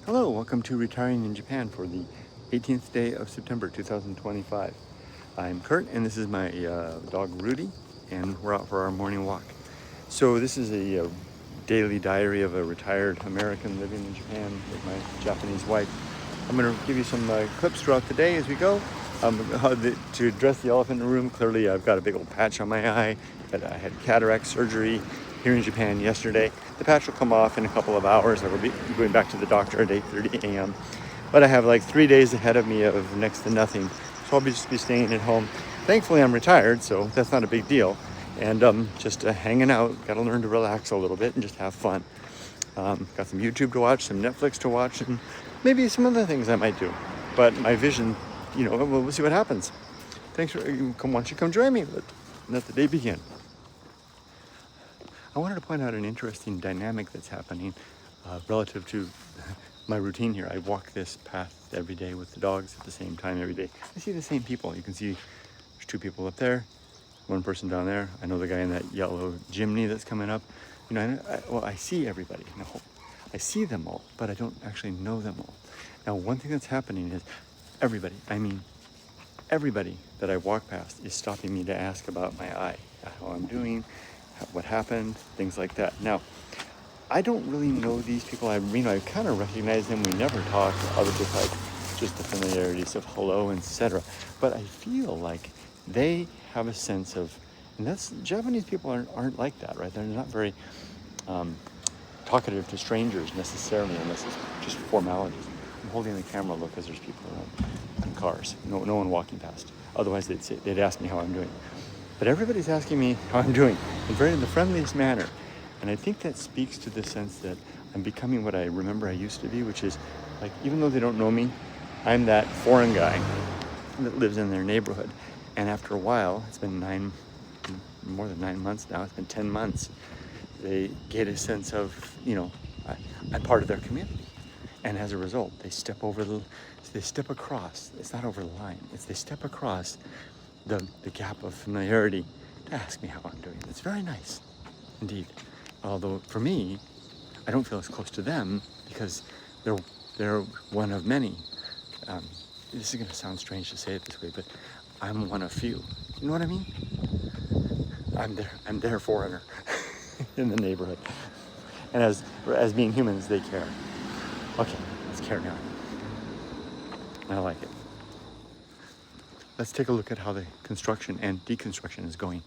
Hello, welcome to Retiring in Japan for the 18th day of September 2025. I'm Kurt and this is my dog Rudy, and we're out for our morning walk. So this is a daily diary of a retired American living in Japan with my Japanese wife. I'm going to give you some clips throughout the day as we go. To address the elephant in the room, clearly I've got a big old patch on my eye, but I had cataract surgery here in Japan yesterday. The patch will come off in a couple of hours. I will be going back to the doctor at 8:30 a.m. But I have like 3 days ahead of me of next to nothing, so I'll just be staying at home. Thankfully, I'm retired, so that's not a big deal. And just hanging out. Got to learn to relax a little bit and just have fun. Got some YouTube to watch, some Netflix to watch, and maybe some other things I might do. But my vision, we'll see what happens. Thanks for why don't you come join me? Let the day begin. I wanted to point out an interesting dynamic that's happening relative to my routine here. I walk this path every day with the dogs at the same time every day. I see the same people. You can see there's two people up there, one person down there. I know the guy in that yellow Jimny that's coming up. I see everybody. No, I see them all, but I don't actually know them all. Now, one thing that's happening is everybody that I walk past is stopping me to ask about my eye, how I'm doing, what happened, things like that. Now, I don't really know these people. I kind of recognize them. We never talk other besides just the familiarities of hello, etc. But I feel like they have a sense of, and that's Japanese people aren't like that, right? They're not very talkative to strangers necessarily, unless it's just formalities. I'm holding the camera, look, because there's people around in cars. No one walking past. Otherwise, they'd ask me how I'm doing. But everybody's asking me how I'm doing in the friendliest manner. And I think that speaks to the sense that I'm becoming what I remember I used to be, which is like, even though they don't know me, I'm that foreign guy that lives in their neighborhood. And after a while, it's been more than 9 months now, it's been 10 months, they get a sense of, I'm part of their community. And as a result, they step across, it's not over the line, they step across the gap of familiarity to ask me how I'm doing. It's very nice, indeed. Although for me, I don't feel as close to them because they're one of many. This is going to sound strange to say it this way, but I'm one of few. You know what I mean? I'm their foreigner in the neighborhood. And as being humans, they care. Okay, let's carry on. I like it. Let's take a look at how the construction and deconstruction is going.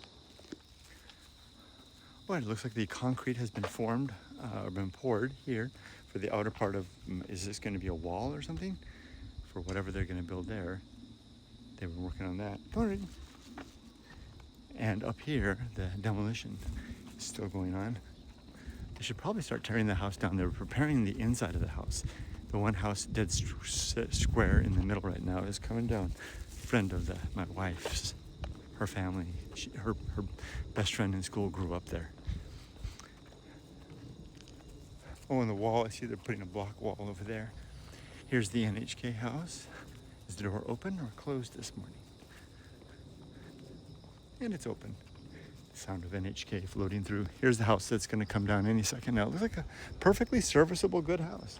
Well, it looks like the concrete has been formed, or been poured here for the outer part of, is this going to be a wall or something? For whatever they're going to build there. They were working on that. Alright. And up here, the demolition is still going on. They should probably start tearing the house down. They're preparing the inside of the house. The one house dead square in the middle right now is coming down. Friend of my wife's, her family, her best friend in school grew up there. Oh, and the wall, I see they're putting a block wall over there. Here's the NHK house. Is the door open or closed this morning? And it's open. The sound of NHK floating through. Here's the house that's going to come down any second now. It looks like a perfectly serviceable, good house.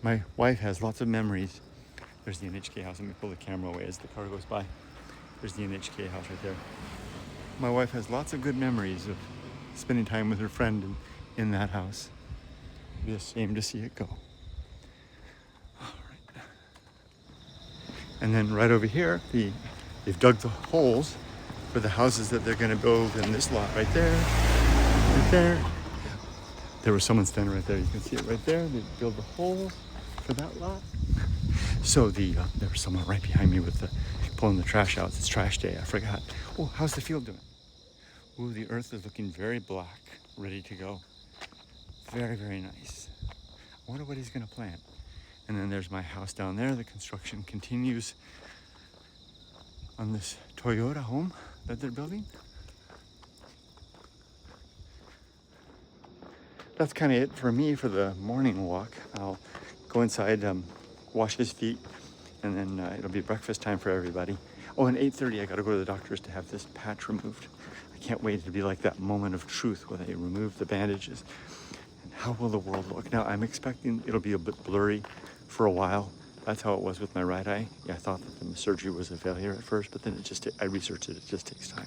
My wife has lots of memories. There's the NHK house. Let me pull the camera away as the car goes by. There's the NHK house right there. My wife has lots of good memories of spending time with her friend in that house. It'd be a shame to see it go. All right. And then right over here, they've dug the holes for the houses that they're going to build in this lot right there. Right there. There was someone standing right there. You can see it right there. They build the holes for that lot. So there was someone right behind me with pulling the trash out. It's trash day. I forgot. Oh, how's the field doing? Oh, the earth is looking very black, ready to go. Very, very nice. I wonder what he's going to plant. And then there's my house down there. The construction continues on this Toyota home that they're building. That's kind of it for me for the morning walk. I'll go inside, wash his feet, and then it'll be breakfast time for everybody. Oh, and 8:30, I got to go to the doctor's to have this patch removed. I can't wait to be like that moment of truth where they remove the bandages. And how will the world look? Now, I'm expecting it'll be a bit blurry for a while. That's how it was with my right eye. Yeah, I thought that the surgery was a failure at first, but then I researched it. It just takes time.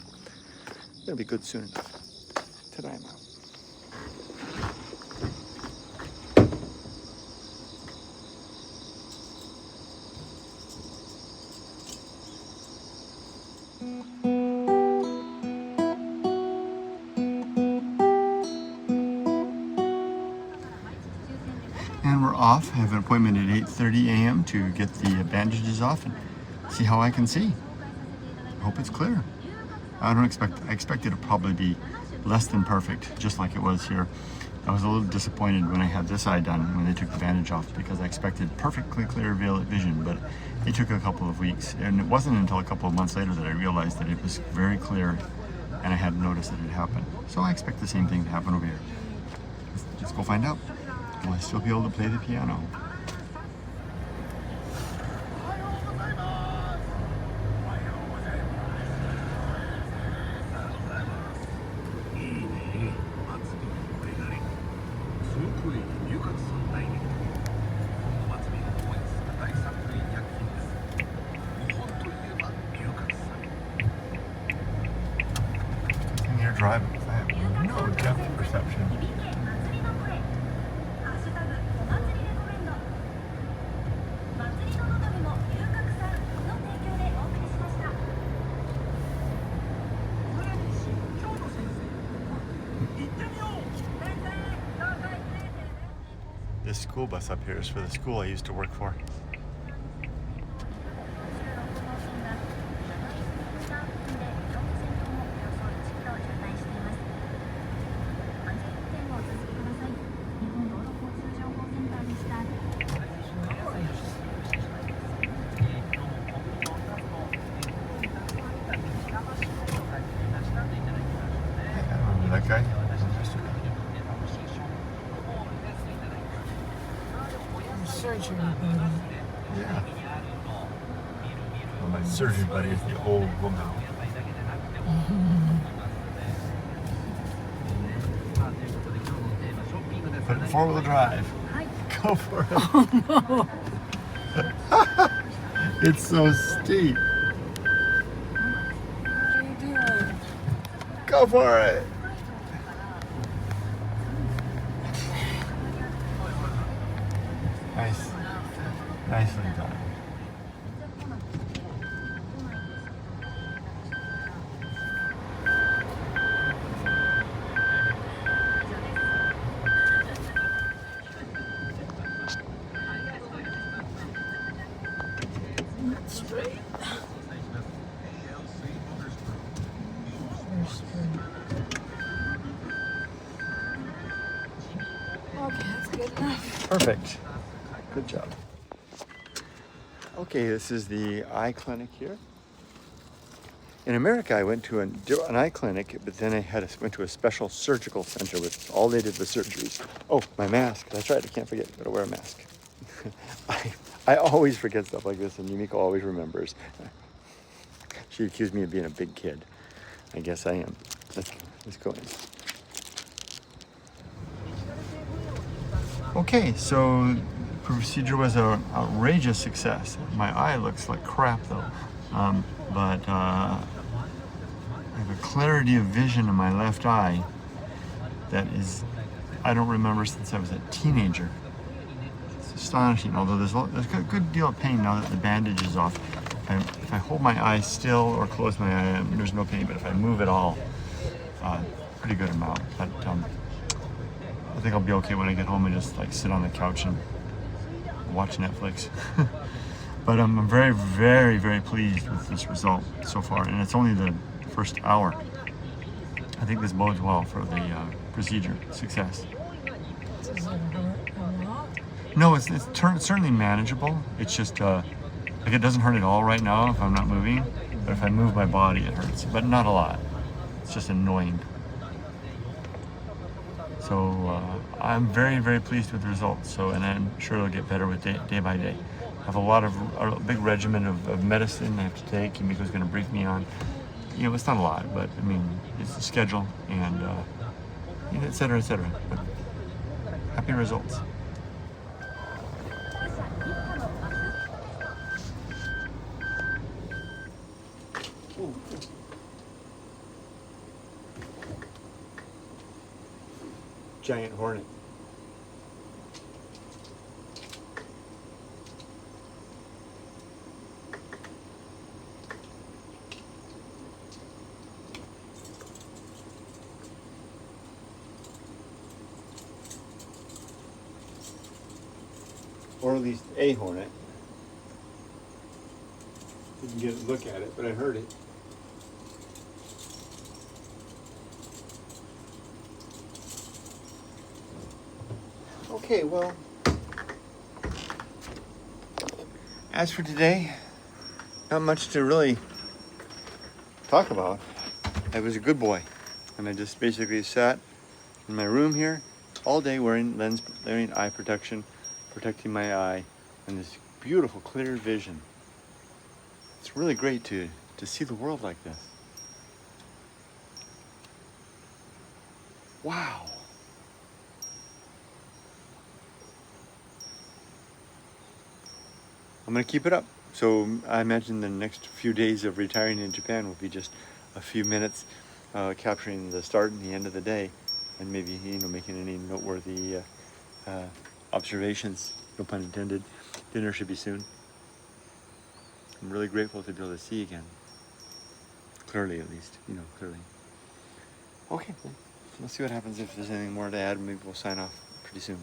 It'll be good soon enough. Ta-da. And we're off. I have an appointment at 8:30 a.m. to get the bandages off and see how I can see. I hope it's clear. I expect it to probably be less than perfect, just like it was here. I was a little disappointed when I had this eye done, when they took the bandage off, because I expected perfectly clear vision, but it took a couple of weeks. And it wasn't until a couple of months later that I realized that it was very clear, and I hadn't noticed that it happened. So I expect the same thing to happen over here. Let's go find out. Will I still be able to play the piano? And you're driving. I have no depth perception. This school bus up here is for the school I used to work for. That guy? Surgery buddy. Yeah. Well, my surgery buddy is the old woman. Put it in four-wheel drive. Go for it. Oh no. It's so steep. What are you doing? Go for it. Nice. Nicely done. Straight. Okay, that's good enough. Perfect. Good job. Okay, this is the eye clinic here. In America, I went to an eye clinic, but then I went to a special surgical center with all they did was surgeries. Oh, my mask. That's right. I can't forget. Gotta wear a mask. I always forget stuff like this, and Yumiko always remembers. She accused me of being a big kid. I guess I am. Let's go in. Okay, so procedure was an outrageous success. My eye looks like crap though, but I have a clarity of vision in my left eye that is, I don't remember since I was a teenager. It's astonishing, although there's a good deal of pain now that the bandage is off. If I hold my eye still or close my eye, there's no pain, but if I move at all, pretty good amount. But I think I'll be okay when I get home and just like sit on the couch and watch Netflix. But I'm very, very, very pleased with this result so far, and it's only the first hour. I think this bodes well for the procedure success. Does it hurt a lot? No, it's certainly manageable. It's just like it doesn't hurt at all right now if I'm not moving, but if I move my body it hurts, but not a lot. It's just annoying. So I'm very, very pleased with the results. So, and I'm sure it'll get better with day by day. I have a big regimen of medicine I have to take. Yumiko's going to brief me on. You know, it's not a lot, but I mean, it's a schedule and et cetera, et cetera. But happy results. Ooh. Giant hornet. Or at least a hornet. Didn't get a look at it, but I heard it. Okay, well, as for today, not much to really talk about. I was a good boy, and I just basically sat in my room here all day wearing eye protection, protecting my eye, and this beautiful clear vision. It's really great to see the world like this. Wow. I'm gonna keep it up. So I imagine the next few days of retiring in Japan will be just a few minutes capturing the start and the end of the day, and maybe making any noteworthy observations. No pun intended. Dinner should be soon. I'm really grateful to be able to see again. Clearly, at least, clearly. Okay, well, let's see what happens. If there's anything more to add, maybe we'll sign off pretty soon.